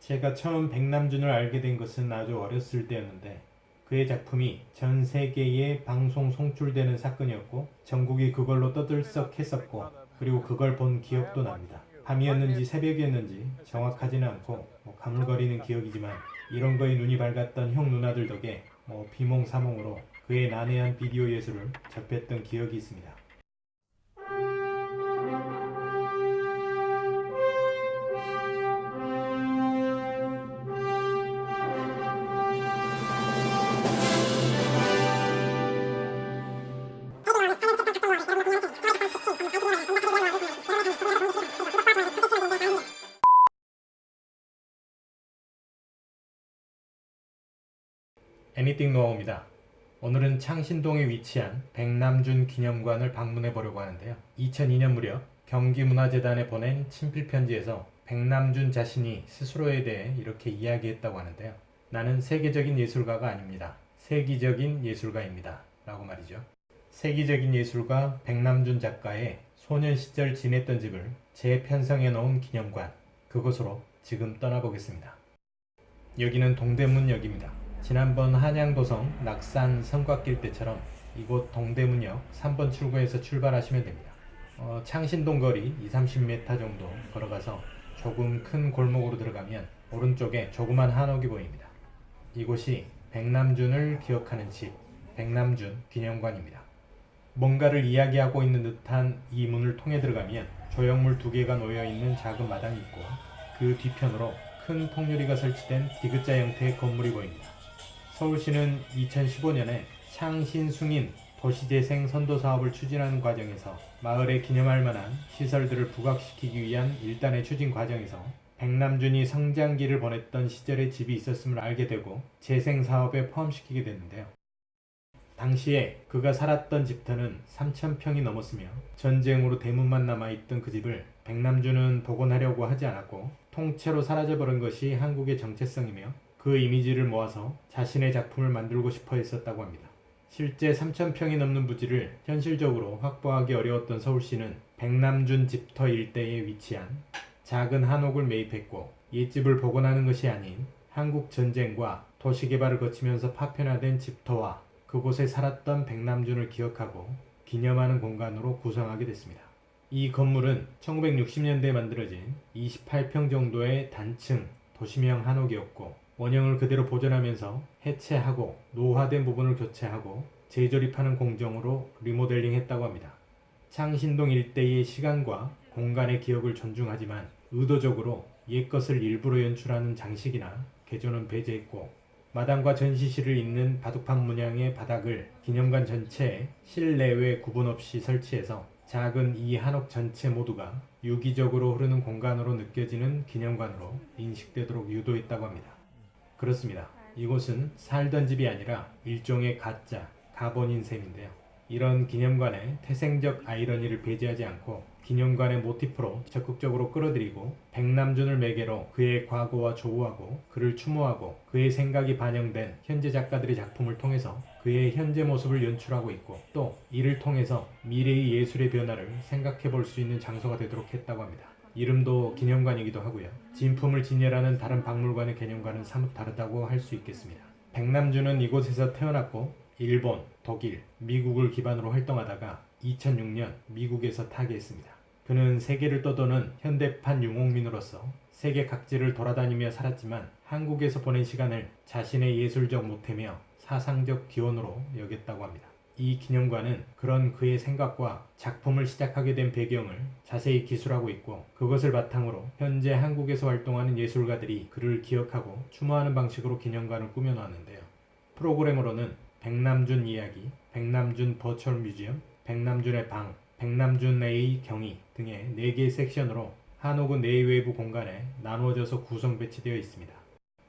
제가 처음 백남준을 알게 된 것은 아주 어렸을 때였는데 그의 작품이 전 세계에 방송 송출되는 사건이었고 전국이 그걸로 떠들썩했었고 그리고 그걸 본 기억도 납니다. 밤이었는지 새벽이었는지 정확하지는 않고 가물거리는 기억이지만 이런 거에 눈이 밝았던 형 누나들 덕에 비몽사몽으로 그의 난해한 비디오 예술을 접했던 기억이 있습니다. 애니띵 노하우입니다. 오늘은 창신동에 위치한 백남준 기념관을 방문해 보려고 하는데요. 2002년 무렵 경기문화재단에 보낸 친필편지에서 백남준 자신이 스스로에 대해 이렇게 이야기했다고 하는데요. 나는 세계적인 예술가가 아닙니다. 세기적인 예술가입니다. 라고 말이죠. 세기적인 예술가 백남준 작가의 소년 시절 지냈던 집을 재편성해 놓은 기념관, 그곳으로 지금 떠나보겠습니다. 여기는 동대문역입니다. 지난번 한양도성 낙산 성곽길 때처럼 이곳 동대문역 3번 출구에서 출발하시면 됩니다. 창신동 거리 2-30m 정도 걸어가서 조금 큰 골목으로 들어가면 오른쪽에 조그만 한옥이 보입니다. 이곳이 백남준을 기억하는 집, 백남준 기념관입니다. 뭔가를 이야기하고 있는 듯한 이 문을 통해 들어가면 조형물 2개가 놓여있는 작은 마당이 있고 그 뒤편으로 큰 통유리가 설치된 디귿자 형태의 건물이 보입니다. 서울시는 2015년에 창신승인 도시재생 선도 사업을 추진하는 과정에서 마을에 기념할 만한 시설들을 부각시키기 위한 일단의 추진 과정에서 백남준이 성장기를 보냈던 시절의 집이 있었음을 알게 되고 재생 사업에 포함시키게 됐는데요. 당시에 그가 살았던 집터는 3,000평이 넘었으며 전쟁으로 대문만 남아있던 그 집을 백남준은 복원하려고 하지 않았고 통째로 사라져버린 것이 한국의 정체성이며 그 이미지를 모아서 자신의 작품을 만들고 싶어 했었다고 합니다. 실제 3,000평이 넘는 부지를 현실적으로 확보하기 어려웠던 서울시는 백남준 집터 일대에 위치한 작은 한옥을 매입했고 옛집을 복원하는 것이 아닌 한국 전쟁과 도시개발을 거치면서 파편화된 집터와 그곳에 살았던 백남준을 기억하고 기념하는 공간으로 구성하게 됐습니다. 이 건물은 1960년대에 만들어진 28평 정도의 단층 도시명 한옥이었고 원형을 그대로 보존하면서 해체하고 노화된 부분을 교체하고 재조립하는 공정으로 리모델링 했다고 합니다. 창신동 일대의 시간과 공간의 기억을 존중하지만 의도적으로 옛것을 일부러 연출하는 장식이나 개조는 배제했고 마당과 전시실을 잇는 바둑판 문양의 바닥을 기념관 전체에 실내외 구분 없이 설치해서 작은 이 한옥 전체 모두가 유기적으로 흐르는 공간으로 느껴지는 기념관으로 인식되도록 유도했다고 합니다. 그렇습니다. 이곳은 살던 집이 아니라 일종의 가짜, 가본인 셈인데요. 이런 기념관의 태생적 아이러니를 배제하지 않고 기념관의 모티프로 적극적으로 끌어들이고 백남준을 매개로 그의 과거와 조우하고 그를 추모하고 그의 생각이 반영된 현재 작가들의 작품을 통해서 그의 현재 모습을 연출하고 있고 또 이를 통해서 미래의 예술의 변화를 생각해 볼 수 있는 장소가 되도록 했다고 합니다. 이름도 기념관이기도 하고요. 진품을 진열하는 다른 박물관의 개념과는 사뭇 다르다고 할 수 있겠습니다. 백남준은 이곳에서 태어났고 일본, 독일, 미국을 기반으로 활동하다가 2006년 미국에서 타계했습니다. 그는 세계를 떠도는 현대판 유목민으로서 세계 각지를 돌아다니며 살았지만 한국에서 보낸 시간을 자신의 예술적 모태며 사상적 기원으로 여겼다고 합니다. 이 기념관은 그런 그의 생각과 작품을 시작하게 된 배경을 자세히 기술하고 있고 그것을 바탕으로 현재 한국에서 활동하는 예술가들이 그를 기억하고 추모하는 방식으로 기념관을 꾸며놓았는데요. 프로그램으로는 백남준 이야기, 백남준 버추얼 뮤지엄, 백남준의 방, 백남준의 경이 등의 4개의 섹션으로 한옥의 내외부 공간에 나누어져서 구성 배치되어 있습니다.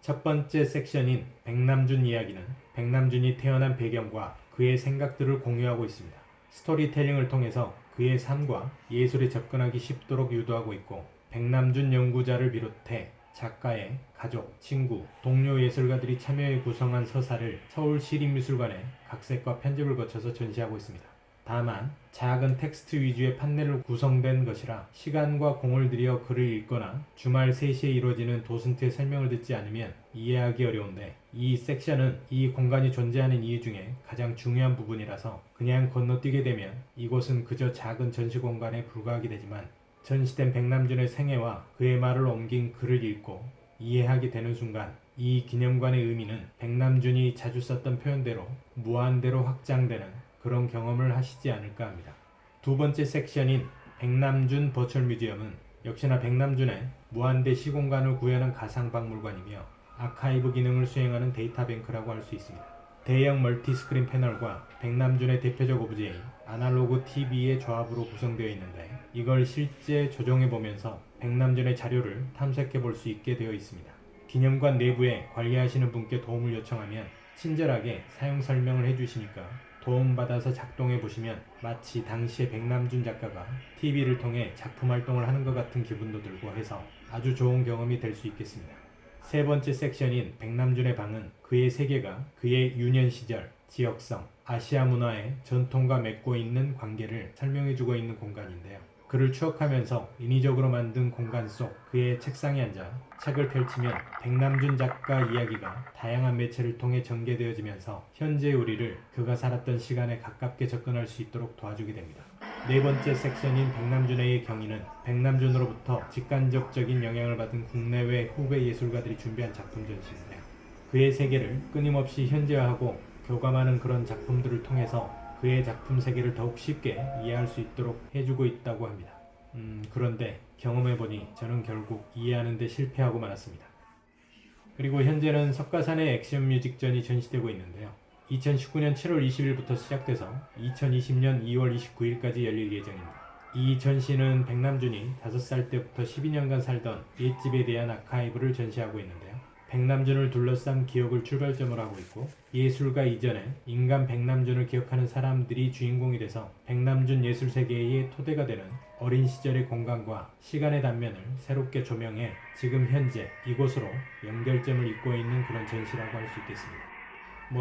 첫 번째 섹션인 백남준 이야기는 백남준이 태어난 배경과 그의 생각들을 공유하고 있습니다. 스토리텔링을 통해서 그의 삶과 예술에 접근하기 쉽도록 유도하고 있고 백남준 연구자를 비롯해 작가의 가족, 친구, 동료 예술가들이 참여해 구성한 서사를 서울시립미술관에 각색과 편집을 거쳐서 전시하고 있습니다. 다만 작은 텍스트 위주의 판넬로 구성된 것이라 시간과 공을 들여 글을 읽거나 주말 3시에 이루어지는 도슨트의 설명을 듣지 않으면 이해하기 어려운데, 이 섹션은 이 공간이 존재하는 이유 중에 가장 중요한 부분이라서 그냥 건너뛰게 되면 이곳은 그저 작은 전시 공간에 불과하게 되지만, 전시된 백남준의 생애와 그의 말을 옮긴 글을 읽고 이해하게 되는 순간 이 기념관의 의미는 백남준이 자주 썼던 표현대로 무한대로 확장되는 그런 경험을 하시지 않을까 합니다. 두 번째 섹션인 백남준 버추얼 뮤지엄은 역시나 백남준의 무한대 시공간을 구현한 가상박물관이며 아카이브 기능을 수행하는 데이터뱅크라고 할 수 있습니다. 대형 멀티스크린 패널과 백남준의 대표적 오브제인 아날로그 TV의 조합으로 구성되어 있는데, 이걸 실제 조정해보면서 백남준의 자료를 탐색해볼 수 있게 되어 있습니다. 기념관 내부에 관리하시는 분께 도움을 요청하면 친절하게 사용 설명을 해주시니까 도움받아서 작동해보시면 마치 당시의 백남준 작가가 TV를 통해 작품 활동을 하는 것 같은 기분도 들고 해서 아주 좋은 경험이 될 수 있겠습니다. 세 번째 섹션인 백남준의 방은 그의 세계가 그의 유년 시절, 지역성, 아시아 문화의 전통과 맺고 있는 관계를 설명해주고 있는 공간인데요. 그를 추억하면서 인위적으로 만든 공간 속 그의 책상에 앉아 책을 펼치면 백남준 작가 이야기가 다양한 매체를 통해 전개되어지면서 현재의 우리를 그가 살았던 시간에 가깝게 접근할 수 있도록 도와주게 됩니다. 네 번째 섹션인 백남준의 경위는 백남준으로부터 직간접적인 영향을 받은 국내외 후배 예술가들이 준비한 작품 전시인데요. 그의 세계를 끊임없이 현재화하고 교감하는 그런 작품들을 통해서 그의 작품 세계를 더욱 쉽게 이해할 수 있도록 해주고 있다고 합니다. 그런데 경험해보니 저는 결국 이해하는 데 실패하고 말았습니다. 그리고 현재는 석가산의 액션 뮤직전이 전시되고 있는데요. 2019년 7월 20일부터 시작돼서 2020년 2월 29일까지 열릴 예정입니다. 이 전시는 백남준이 5살 때부터 12년간 살던 옛집에 대한 아카이브를 전시하고 있는데요. 백남준을 둘러싼 기억을 출발점으로 하고 있고, 예술가 이전에 인간 백남준을 기억하는 사람들이 주인공이 돼서 백남준 예술세계의 토대가 되는 어린 시절의 공간과 시간의 단면을 새롭게 조명해 지금 현재 이곳으로 연결점을 잇고 있는 그런 전시라고 할 수 있겠습니다.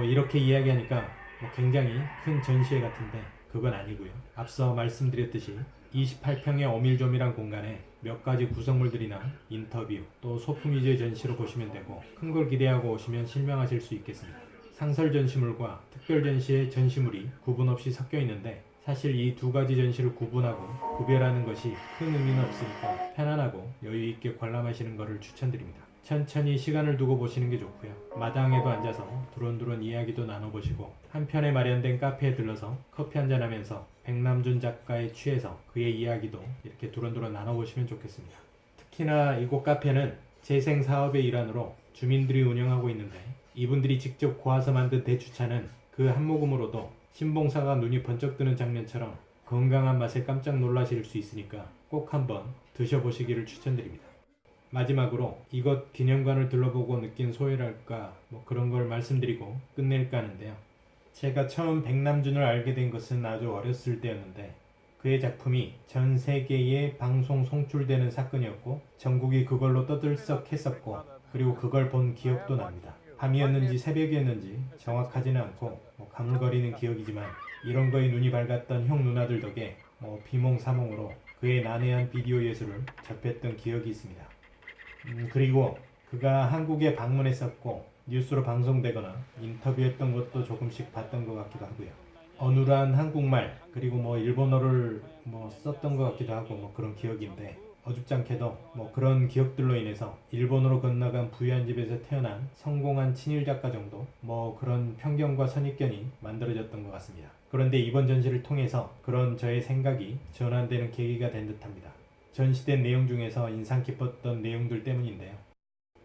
이렇게 이야기하니까 굉장히 큰 전시회 같은데 그건 아니고요. 앞서 말씀드렸듯이 28평의 오밀조밀한 공간에 몇 가지 구성물들이나 인터뷰, 또 소품 위주의 전시로 보시면 되고, 큰 걸 기대하고 오시면 실망하실 수 있겠습니다. 상설 전시물과 특별 전시의 전시물이 구분 없이 섞여 있는데, 사실 이 두 가지 전시를 구분하고 구별하는 것이 큰 의미는 없으니까 편안하고 여유 있게 관람하시는 것을 추천드립니다. 천천히 시간을 두고 보시는 게 좋고요. 마당에도 앉아서 두런두런 이야기도 나눠보시고, 한편에 마련된 카페에 들러서 커피 한잔 하면서 백남준 작가에 취해서 그의 이야기도 이렇게 두런두런 나눠보시면 좋겠습니다. 특히나 이곳 카페는 재생 사업의 일환으로 주민들이 운영하고 있는데, 이분들이 직접 고아서 만든 대추차는 그 한 모금으로도 신봉사가 눈이 번쩍 뜨는 장면처럼 건강한 맛에 깜짝 놀라실 수 있으니까 꼭 한번 드셔보시기를 추천드립니다. 마지막으로 이것 기념관을 둘러보고 느낀 소회랄까 그런 걸 말씀드리고 끝낼까 하는데요. 제가 처음 백남준을 알게 된 것은 아주 어렸을 때였는데, 그의 작품이 전 세계에 방송 송출되는 사건이었고 전국이 그걸로 떠들썩했었고, 그리고 그걸 본 기억도 납니다. 밤이었는지 새벽이었는지 정확하지는 않고 가물거리는 기억이지만, 이런 거에 눈이 밝았던 형 누나들 덕에 비몽사몽으로 그의 난해한 비디오 예술을 접했던 기억이 있습니다. 그리고 그가 한국에 방문했었고 뉴스로 방송되거나 인터뷰했던 것도 조금씩 봤던 것 같기도 하고요. 어눌한 한국말 그리고 일본어를 썼던 것 같기도 하고 그런 기억인데, 어줍잖게도 그런 기억들로 인해서 일본으로 건너간 부유한 집에서 태어난 성공한 친일 작가 정도 그런 편견과 선입견이 만들어졌던 것 같습니다. 그런데 이번 전시를 통해서 그런 저의 생각이 전환되는 계기가 된 듯합니다. 전시된 내용 중에서 인상 깊었던 내용들 때문인데요.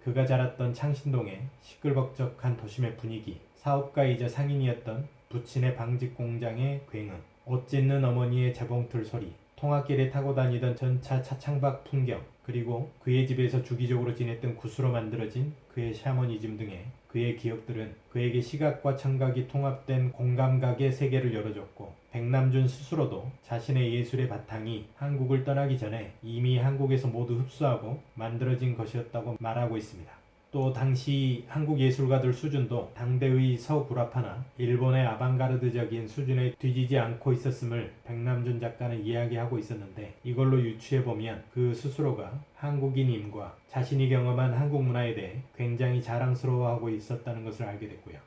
그가 자랐던 창신동의 시끌벅적한 도심의 분위기, 사업가이자 상인이었던 부친의 방직 공장의 굉음, 옷 찢는 어머니의 재봉틀 소리, 통학길에 타고 다니던 전차 차창밖 풍경, 그리고 그의 집에서 주기적으로 지냈던 굿으로 만들어진 그의 샤머니즘 등의 그의 기억들은 그에게 시각과 청각이 통합된 공감각의 세계를 열어줬고, 백남준 스스로도 자신의 예술의 바탕이 한국을 떠나기 전에 이미 한국에서 모두 흡수하고 만들어진 것이었다고 말하고 있습니다. 또 당시 한국 예술가들 수준도 당대의 서구라파나 일본의 아방가르드적인 수준에 뒤지지 않고 있었음을 백남준 작가는 이야기하고 있었는데, 이걸로 유추해보면 그 스스로가 한국인임과 자신이 경험한 한국 문화에 대해 굉장히 자랑스러워하고 있었다는 것을 알게 됐고요.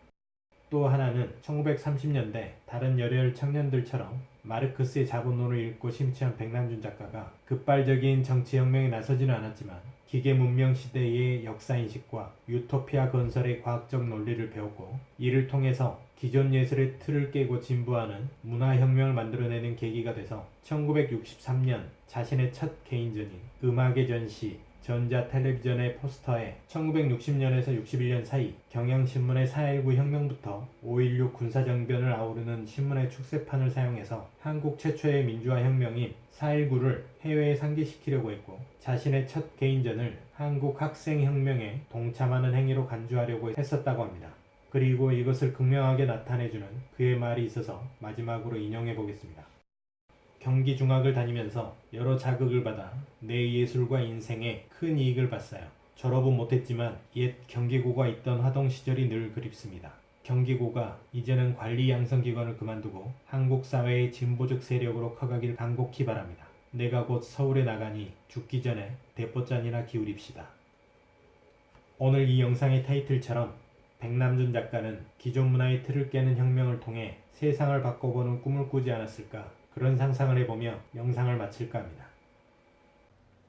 또 하나는 1930년대 다른 열혈 청년들처럼 마르크스의 자본론을 읽고 심취한 백남준 작가가 급발적인 정치혁명에 나서지는 않았지만 기계 문명 시대의 역사인식과 유토피아 건설의 과학적 논리를 배웠고, 이를 통해서 기존 예술의 틀을 깨고 진부하는 문화혁명을 만들어내는 계기가 돼서 1963년 자신의 첫 개인전인 음악의 전시 전자 텔레비전의 포스터에 1960년에서 61년 사이 경향신문의 4.19 혁명부터 5.16 군사정변을 아우르는 신문의 축세판을 사용해서 한국 최초의 민주화 혁명인 4.19를 해외에 상기시키려고 했고, 자신의 첫 개인전을 한국 학생혁명에 동참하는 행위로 간주하려고 했었다고 합니다. 그리고 이것을 극명하게 나타내주는 그의 말이 있어서 마지막으로 인용해 보겠습니다. 경기중학을 다니면서 여러 자극을 받아 내 예술과 인생에 큰 이익을 봤어요. 졸업은 못했지만 옛 경기고가 있던 화동 시절이 늘 그립습니다. 경기고가 이제는 관리양성기관을 그만두고 한국 사회의 진보적 세력으로 커가길 간곡히 바랍니다. 내가 곧 서울에 나가니 죽기 전에 대포잔이나 기울입시다. 오늘 이 영상의 타이틀처럼 백남준 작가는 기존 문화의 틀을 깨는 혁명을 통해 세상을 바꿔보는 꿈을 꾸지 않았을까, 그런 상상을 해보며 영상을 마칠까 합니다.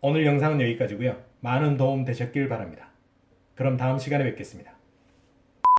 오늘 영상은 여기까지고요. 많은 도움 되셨길 바랍니다. 그럼 다음 시간에 뵙겠습니다.